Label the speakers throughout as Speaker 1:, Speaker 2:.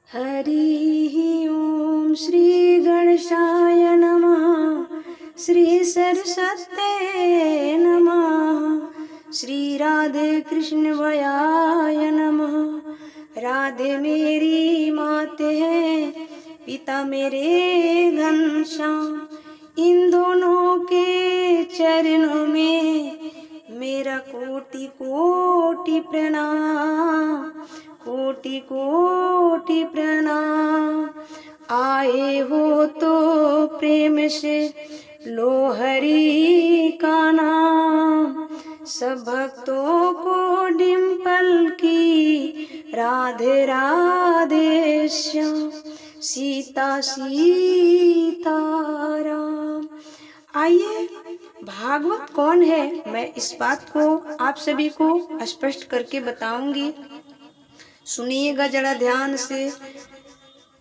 Speaker 1: हरि ओम श्री गणेशाय नमः। श्री सरस्वते नमः। श्री राधे कृष्ण भयाय नमः। राधे मेरी माते है, पिता मेरे घनश्याम। इन दोनों के चरणों में मेरा कोटि कोटि प्रणाम, कोटि कोटि प्रणाम। आए हो तो प्रेम से लो हरि का नाम। सब भक्तों को डिंपल की राधे राधे श्याम। सीता सीता राम। आइए, भागवत कौन है, मैं इस बात को आप सभी को स्पष्ट करके बताऊंगी। सुनिएगा जरा ध्यान से।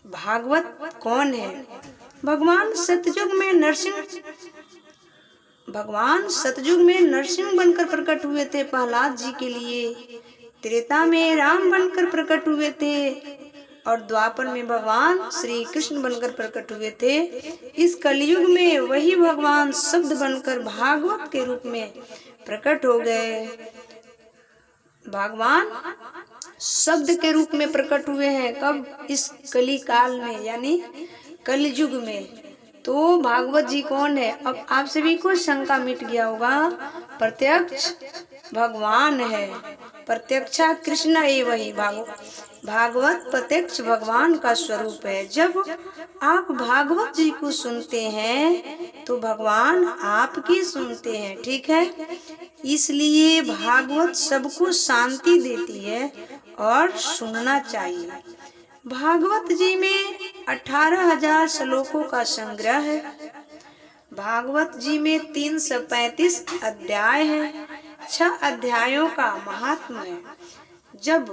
Speaker 1: भागवत कौन है? भगवान सतयुग में नरसिंह बनकर प्रकट हुए थे प्रहलाद जी के लिए। त्रेता में राम बनकर प्रकट हुए थे और द्वापर में भगवान श्री कृष्ण बनकर प्रकट हुए थे। इस कलयुग में वही भगवान शब्द बनकर भागवत के रूप में प्रकट हो गए। भगवान शब्द के रूप में प्रकट हुए हैं। कब? इस कली काल में, यानी कलयुग में। तो भागवत जी कौन है? अब आप सभी को शंका मिट गया होगा। प्रत्यक्ष भगवान है, प्रत्यक्षा कृष्ण एव ही। भागवत प्रत्यक्ष भगवान का स्वरूप है। जब आप भागवत जी को सुनते हैं तो भगवान आपकी सुनते हैं, ठीक है। इसलिए भागवत सबको शांति देती है और सुनना चाहिए। भागवत जी में 18,000 श्लोकों का संग्रह है। भागवत जी में 335 अध्याय हैं। 6 अध्यायों का महात्म्य है। जब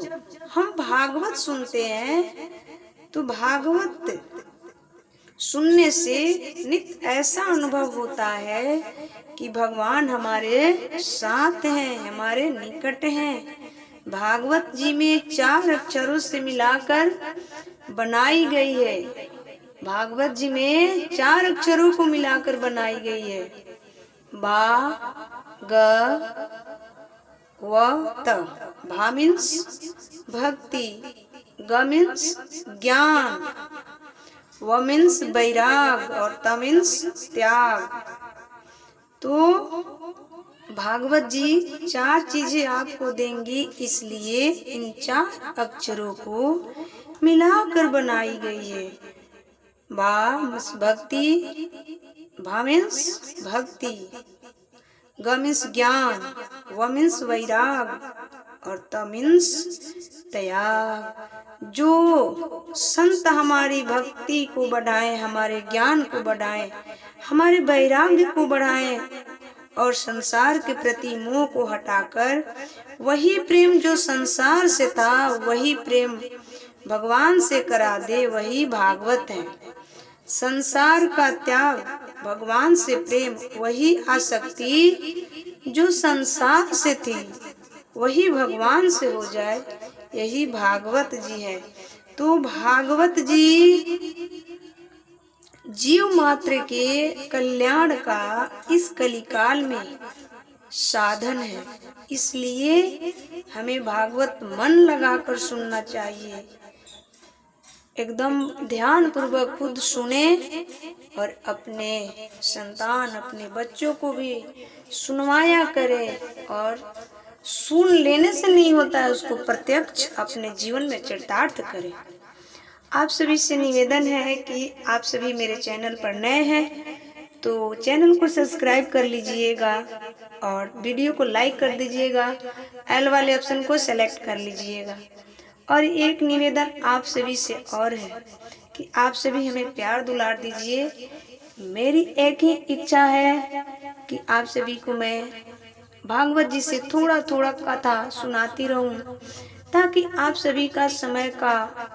Speaker 1: हम भागवत सुनते हैं तो भागवत सुनने से नित्य ऐसा अनुभव होता है कि भगवान हमारे साथ हैं, हमारे निकट हैं। भागवत जी में 4 अक्षरों से मिलाकर बनाई गई है। भागवत जी में 4 अक्षरों को मिलाकर बनाई गई है। बा ग व त। भा मीन्स भक्ति, ग मीन्स ज्ञान, व मीन्स वैराग और त मीन्स त्याग। तो भागवत जी 4 चीजें आपको देंगी, इसलिए इन 4 अक्षरों को मिलाकर बनाई गई है। बा मीन्स भक्ति, भा मीन्स भक्ति, ग मीन्स ज्ञान, व मीन्स वैराग और त मीन्स त्याग। जो संत हमारी भक्ति को बढ़ाएं, हमारे ज्ञान को बढ़ाएं, हमारे वैराग्य को बढ़ाएं और संसार के प्रति मोह को हटाकर वही प्रेम जो संसार से था वही प्रेम भगवान से करा दे, वही भागवत है। संसार का त्याग, भगवान से प्रेम, वही आसक्ति जो संसार से थी वही भगवान से हो जाए, यही भागवत जी है। तो भागवत जी जीव मात्र के कल्याण का इस कलिकाल में साधन है। इसलिए हमें भागवत मन लगाकर सुनना चाहिए। एकदम ध्यान पूर्वक खुद सुने और अपने संतान, अपने बच्चों को भी सुनवाया करें। और सुन लेने से नहीं होता है, उसको प्रत्यक्ष अपने जीवन में चरितार्थ करें। आप सभी से निवेदन है कि आप सभी मेरे चैनल पर नए हैं तो चैनल को सब्सक्राइब कर लीजिएगा और वीडियो को लाइक कर दीजिएगा। एल वाले ऑप्शन को सेलेक्ट कर लीजिएगा। और एक निवेदन आप सभी से और है कि आप सभी हमें प्यार दुलार दीजिए। मेरी एक ही इच्छा है कि आप सभी को मैं भागवत जी से थोड़ा थोड़ा कथा सुनाती रहूं, ताकि आप सभी का समय का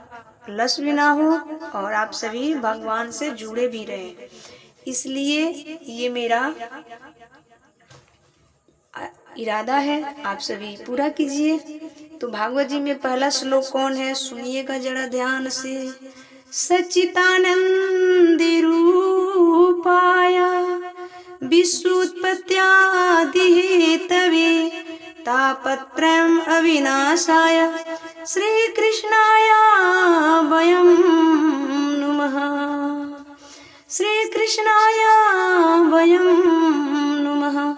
Speaker 1: लस भी ना हो और आप सभी भगवान से जुड़े भी रहें। इसलिए ये मेरा इरादा है, आप सभी पूरा कीजिए। तो भागवत जी में पहला श्लोक कौन है, सुनिएगा जरा ध्यान से। सच्चिदानंद रूपाय विश्वोत्पत्त्यादि हेतवे तापत्रयम् अविनाशाय श्री कृष्णाय वयं नुमः। श्री कृष्णाय वयं नुमः।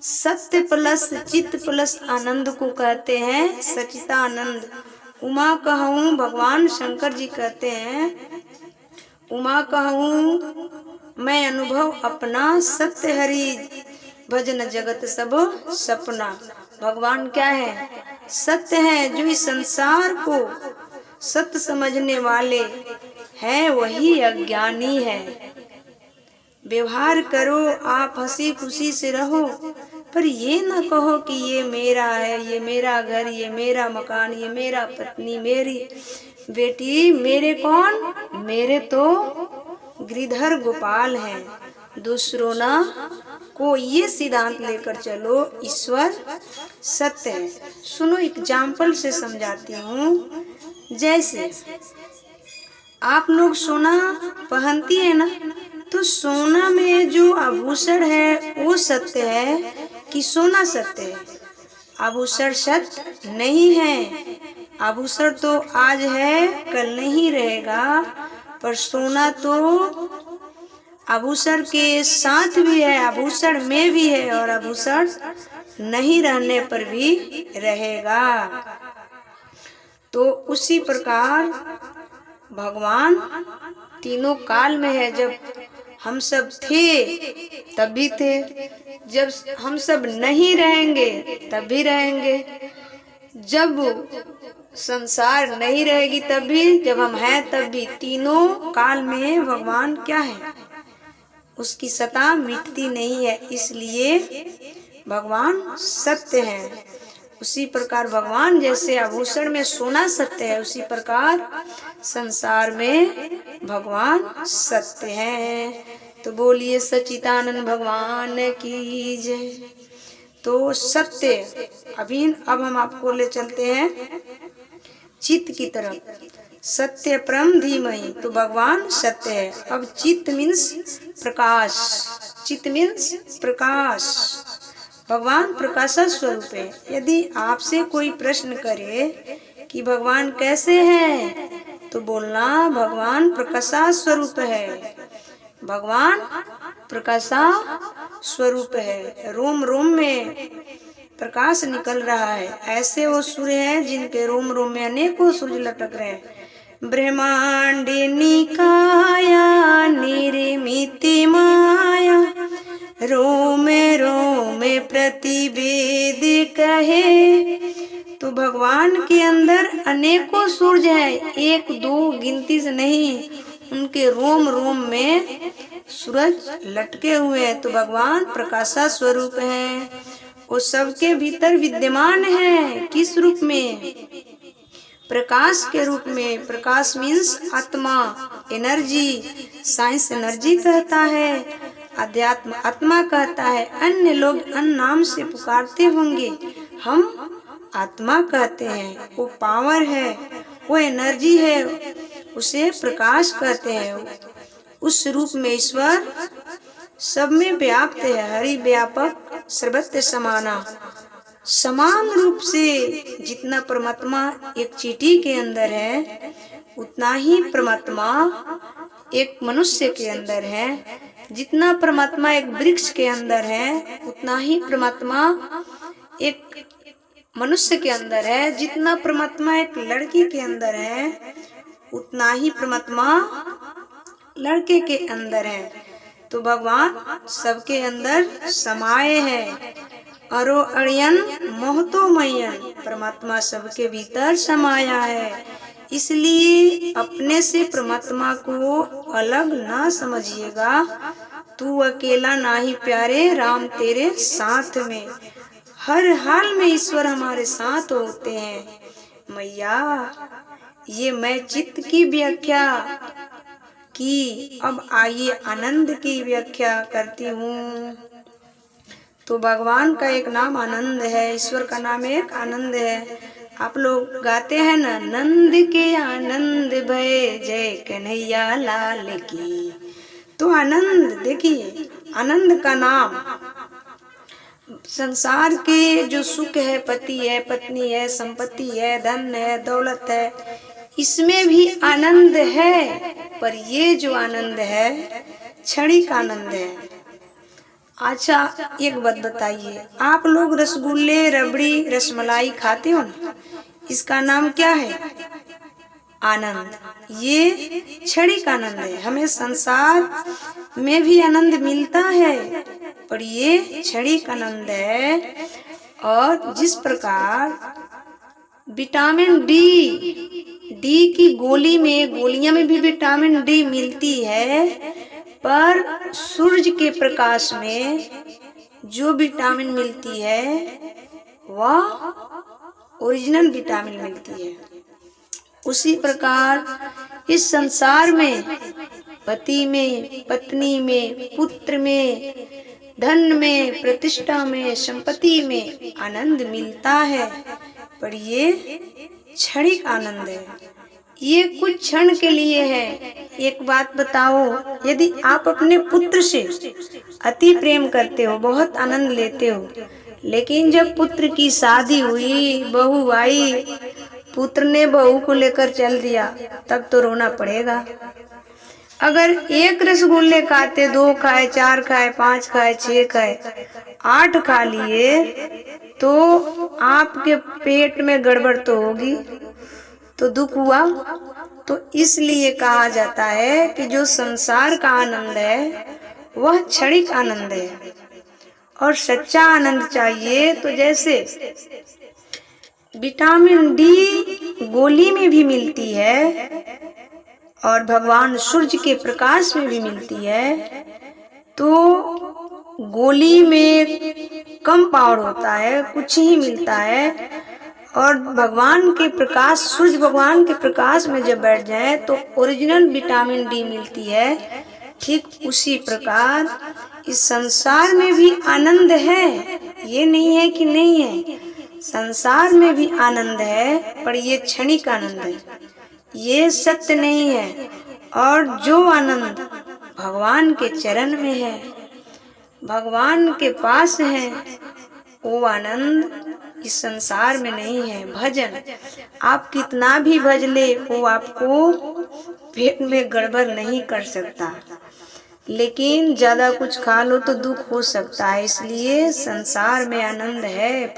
Speaker 1: सत्य प्लस चित्त प्लस आनंद को कहते हैं सच्चिदानंद। उमा कहूँ भगवान शंकर जी कहते हैं, उमा कहूँ मैं अनुभव अपना, सत्य हरि भजन जगत सब सपना। भगवान क्या है, सत्य है। जो इस संसार को सत्य समझने वाले हैं वही अज्ञानी है। व्यवहार करो आप, हंसी खुशी से रहो, पर ये ना कहो कि ये मेरा है, ये मेरा घर, ये मेरा मकान, ये मेरा पत्नी, मेरी बेटी। मेरे कौन, मेरे तो गिरधर गोपाल हैं। दूसरों ना को ये सिद्धांत लेकर चलो, ईश्वर सत्य है। सुनो एग्जाम्पल से समझाती हूँ। जैसे आप लोग सोना पहनती है ना, तो सोना में जो आभूषण है वो सत्य है कि सोना सत्य है? आभूषण सत्य नहीं है। आभूषण तो आज है कल नहीं रहेगा, पर सोना तो आभूषण के साथ भी है, आभूषण में भी है, और आभूषण नहीं रहने पर भी रहेगा। तो उसी प्रकार भगवान तीनों काल में है। जब हम सब थे तब भी थे, जब हम सब नहीं रहेंगे तब भी रहेंगे, जब संसार नहीं रहेगी तब भी, जब हम हैं तब भी। तीनों काल में भगवान क्या है, उसकी सत्ता मिटती नहीं है, इसलिए भगवान सत्य है। उसी प्रकार भगवान जैसे आभूषण में सोना सत्य है, उसी प्रकार संसार में भगवान सत्य है। तो बोलिए सच्चिदानंद भगवान की जय। तो सत्य अब हम आपको ले चलते हैं चित्त की तरफ। सत्य परम धीमहि, तो भगवान सत्य है। अब चित्त मीन्स प्रकाश, चित्त मीन्स प्रकाश। भगवान प्रकाश स्वरूप है। यदि आपसे कोई प्रश्न करे कि भगवान कैसे हैं, तो बोलना भगवान प्रकाशा स्वरूप है। भगवान प्रकाशा स्वरूप है। रोम रोम में प्रकाश निकल रहा है। ऐसे वो सूर्य हैं जिनके रोम रोम में अनेकों सूर्य लटक रहे हैं। ब्रह्मांडे निकाया निर्मिति माया, रोमे रोमे प्रतिवेद कहे। तो भगवान के अंदर अनेकों सूर्य हैं, एक दो गिनती से नहीं, उनके रोम रोम में सूरज लटके हुए हैं। तो भगवान प्रकाशा स्वरूप हैं। वो सबके भीतर विद्यमान है। किस रूप में, प्रकाश के रूप में। प्रकाश मीन्स आत्मा, एनर्जी। साइंस एनर्जी कहता है, अध्यात्म आत्मा कहता है। अन्य लोग अन्य नाम से पुकारते होंगे, हम आत्मा कहते हैं। वो पावर है, वो एनर्जी है, उसे प्रकाश कहते हैं। उस रूप में ईश्वर सब में व्याप्त है। हरि व्यापक सर्वत्र समाना। समान रूप से जितना परमात्मा एक चींटी के अंदर है, उतना ही परमात्मा एक मनुष्य के अंदर है। जितना परमात्मा एक वृक्ष के अंदर है, उतना ही परमात्मा एक मनुष्य के अंदर है। जितना परमात्मा एक लड़की के अंदर है, उतना ही परमात्मा लड़के के अंदर है। तो भगवान सबके अंदर समाये है। अरो अड़ियन मोहतो मयन, परमात्मा सबके भीतर समाया है। इसलिए अपने से परमात्मा को अलग ना समझिएगा। तू अकेला ना ही प्यारे, राम तेरे साथ में। हर हाल में ईश्वर हमारे साथ होते हैं। मैया ये मैं चित्त की व्याख्या की, अब आइए आनंद की व्याख्या करती हूँ। तो भगवान का एक नाम आनंद है, ईश्वर का नाम एक आनंद है। आप लोग गाते हैं ना, नंद के आनंद भय जय कन्हैया लाल की। तो आनंद, देखिए आनंद का नाम, संसार के जो सुख है, पति है, पत्नी है, संपत्ति है, धन है, दौलत है, इसमें भी आनंद है। पर ये जो आनंद है क्षणिक आनंद है। अच्छा एक बात बताइए, आप लोग रसगुल्ले, रबड़ी, रसमलाई खाते हो ना, इसका नाम क्या है? आनंद। ये क्षणिक आनंद है। हमें संसार में भी आनंद मिलता है, पर ये क्षणिक आनंद है। और जिस प्रकार विटामिन डी की गोलियां में भी विटामिन डी मिलती है, पर सूरज के प्रकाश में जो विटामिन मिलती है वह ओरिजिनल विटामिन मिलती है। उसी प्रकार इस संसार में पति में, पत्नी में, पुत्र में, धन में, प्रतिष्ठा में, संपत्ति में आनंद मिलता है, पर ये क्षणिक आनंद है। ये कुछ क्षण के लिए है। एक बात बताओ, यदि आप अपने पुत्र से अति प्रेम करते हो, बहुत आनंद लेते हो, लेकिन जब पुत्र की शादी हुई, बहू आई, पुत्र ने बहू को लेकर चल दिया, तब तो रोना पड़ेगा। अगर एक रसगुल्ले खाते, 2 खाए, 4 खाए, 5 खाए, 6 खाए, 8 खा लिए, तो आपके पेट में गड़बड़ तो होगी, तो दुख हुआ। तो इसलिए कहा जाता है कि जो संसार का आनंद है वह क्षणिक आनंद है, और सच्चा आनंद चाहिए तो जैसे विटामिन डी गोली में भी मिलती है और भगवान सूर्य के प्रकाश में भी मिलती है, तो गोली में कम पावर होता है, कुछ ही मिलता है, और भगवान के प्रकाश, सूर्य भगवान के प्रकाश में जब बैठ जाए तो ओरिजिनल विटामिन डी मिलती है। ठीक उसी प्रकार इस संसार में भी आनंद है, ये नहीं है कि नहीं है, संसार में भी आनंद है, पर ये क्षणिक आनंद है, ये सत्य नहीं है। और जो आनंद भगवान के चरण में है, भगवान के पास है, वो आनंद इस संसार में नहीं है। भजन आप कितना भी भज ले, वो आपको पेट में गड़बड़ नहीं कर सकता, लेकिन ज्यादा कुछ खा लो तो दुख हो सकता है। इसलिए संसार में आनंद है।